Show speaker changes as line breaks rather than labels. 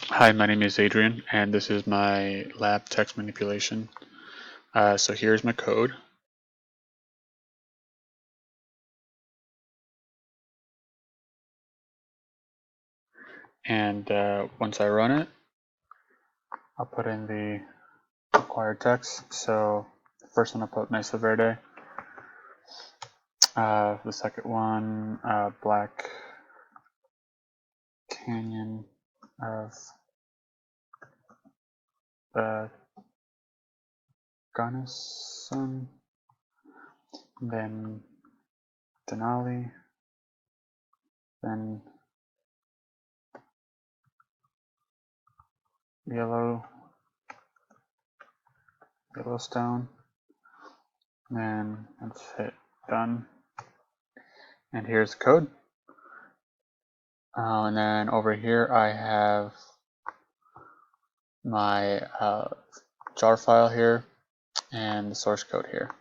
Hi, my name is Adrian, and this is my lab text manipulation. So here's my code. And once I run it, I'll put in the required text. So the first one I put Mesa Verde. The second one, Black Canyon of the Gunnison. Then Denali. Then Yellowstone. And let's hit done. And here's the code. And then over here I have my jar file here and the source code here.